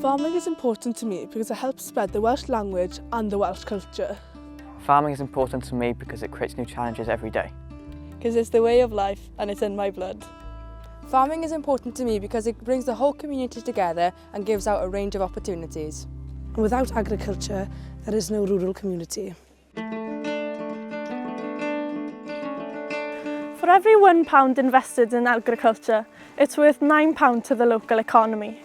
Farming is important to me because it helps spread the Welsh language and the Welsh culture. Farming is important to me because it creates new challenges every day. Because it's the way of life and it's in my blood. Farming is important to me because it brings the whole community together and gives out a range of opportunities. Without agriculture, there is no rural community. For every £1 invested in agriculture, it's worth £9 to the local economy.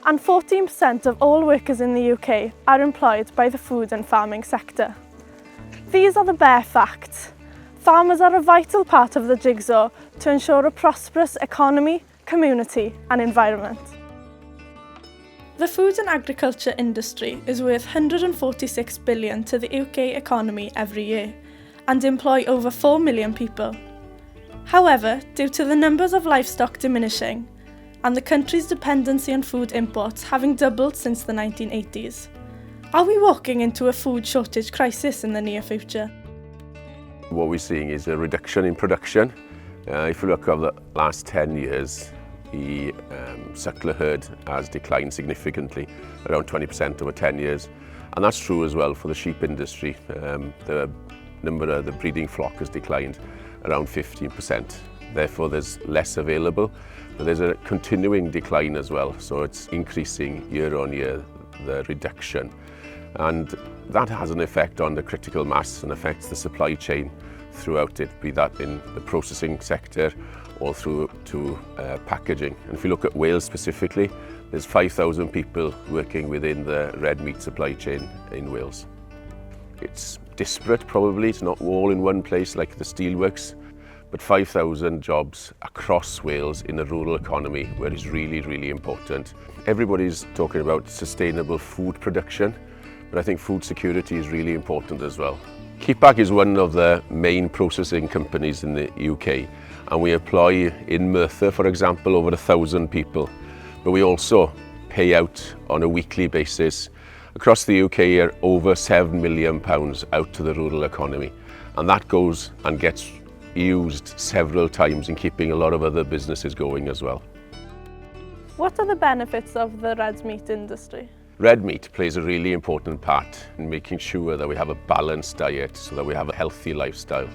And 14% of all workers in the UK are employed by the food and farming sector. These are the bare facts. Farmers are a vital part of the jigsaw to ensure a prosperous economy, community and environment. The food and agriculture industry is worth £146 billion to the UK economy every year and employ over 4 million people. However, due to the numbers of livestock diminishing and the country's dependency on food imports having doubled since the 1980s, are we walking into a food shortage crisis in the near future? What we're seeing is a reduction in production. If you look over the last 10 years, the suckler herd has declined significantly, around 20% over 10 years. And that's true as well for the sheep industry. The number of the breeding flock has declined around 15%. Therefore, there's less available, but there's a continuing decline as well. So it's increasing year on year, the reduction. And that has an effect on the critical mass and affects the supply chain throughout it, be that in the processing sector or through to packaging. And if you look at Wales specifically, there's 5,000 people working within the red meat supply chain in Wales. It's disparate probably, it's not all in one place like the steelworks, but 5,000 jobs across Wales in the rural economy where it's really, really important. Everybody's talking about sustainable food production, but I think food security is really important as well. Keepback is one of the main processing companies in the UK, and we employ in Merthyr, for example, over 1,000 people. But we also pay out on a weekly basis across the UK are over £7 million out to the rural economy, and that goes and gets used several times in keeping a lot of other businesses going as well. What are the benefits of the red meat industry? Red meat plays a really important part in making sure that we have a balanced diet so that we have a healthy lifestyle.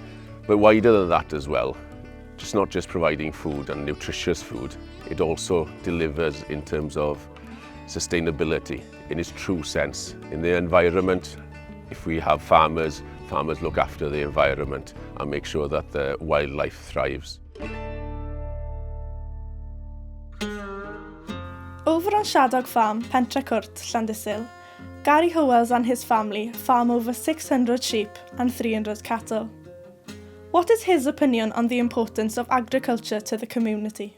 But wider than that as well, just not just providing food and nutritious food, it also delivers in terms of sustainability in its true sense. In the environment, if we have farmers look after the environment and make sure that the wildlife thrives. Over on Shadog Farm, Pentre Cwrt, Llandysul, Gary Howells and his family farm over 600 sheep and 300 cattle. What is his opinion on the importance of agriculture to the community?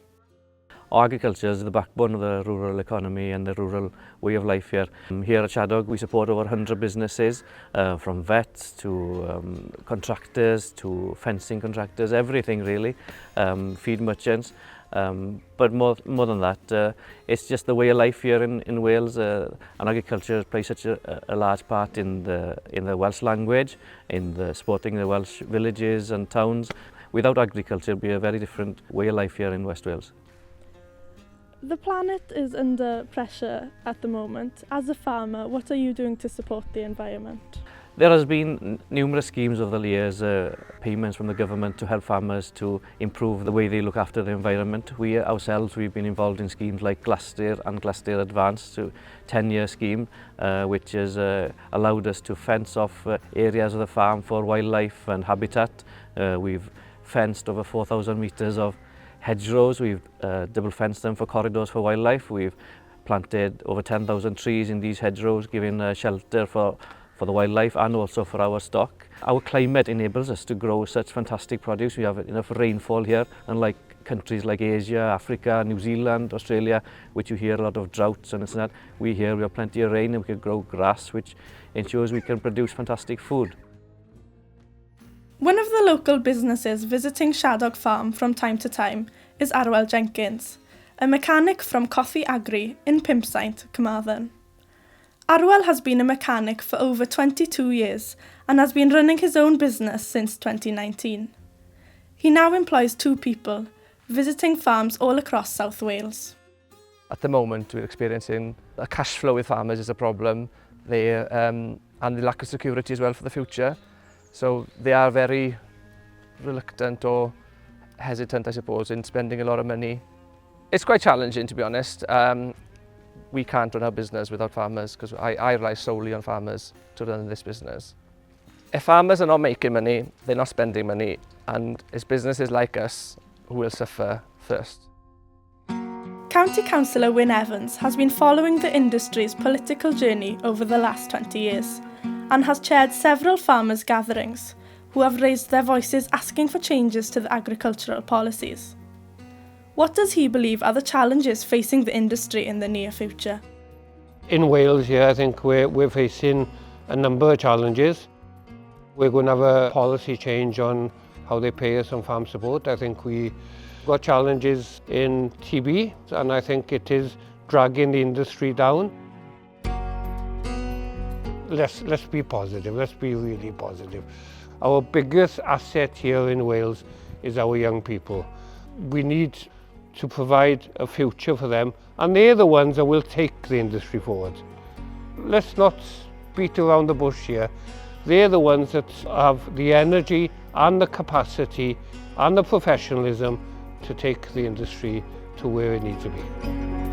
Agriculture is the backbone of the rural economy and the rural way of life here. Here at Shadog we support over 100 businesses, from vets to contractors to fencing contractors, everything really, feed merchants. But more than that, it's just the way of life here in Wales, and agriculture plays such a large part in the Welsh language, in the supporting the Welsh villages and towns. Without agriculture, it would be a very different way of life here in West Wales. The planet is under pressure at the moment. As a farmer, what are you doing to support the environment? There has been numerous schemes over the years, payments from the government to help farmers to improve the way they look after the environment. We ourselves, we've been involved in schemes like Glassdair and Glassdair Advanced, a 10-year scheme, which has allowed us to fence off areas of the farm for wildlife and habitat. We've fenced over 4,000 metres of hedgerows, we've double fenced them for corridors for wildlife. We've planted over 10,000 trees in these hedgerows, giving shelter for the wildlife and also for our stock. Our climate enables us to grow such fantastic produce. We have enough rainfall here, unlike countries like Asia, Africa, New Zealand, Australia, which you hear a lot of droughts and that. We have plenty of rain and we can grow grass, which ensures we can produce fantastic food. One of the local businesses visiting Shadog Farm from time to time is Arwel Jenkins, a mechanic from Coffee Agri in Pimpsaint, Carmarthen. Arwel has been a mechanic for over 22 years and has been running his own business since 2019. He now employs 2 people, visiting farms all across South Wales. At the moment, we're experiencing a cash flow with farmers is a problem there, and the lack of security as well for the future. So they are very reluctant or hesitant, I suppose, in spending a lot of money. It's quite challenging, to be honest. We can't run our business without farmers because I rely solely on farmers to run this business. If farmers are not making money, they're not spending money, and it's businesses like us who will suffer first. County Councillor Wyn Evans has been following the industry's political journey over the last 20 years and has chaired several farmers' gatherings who have raised their voices asking for changes to the agricultural policies. What does he believe are the challenges facing the industry in the near future? In Wales here, I think we're facing a number of challenges. We're going to have a policy change on how they pay us on farm support. I think we've got challenges in TB, and I think it is dragging the industry down. Let's be positive, let's be really positive. Our biggest asset here in Wales is our young people. We need to provide a future for them, and they're the ones that will take the industry forward. Let's not beat around the bush here. They're the ones that have the energy and the capacity and the professionalism to take the industry to where it needs to be.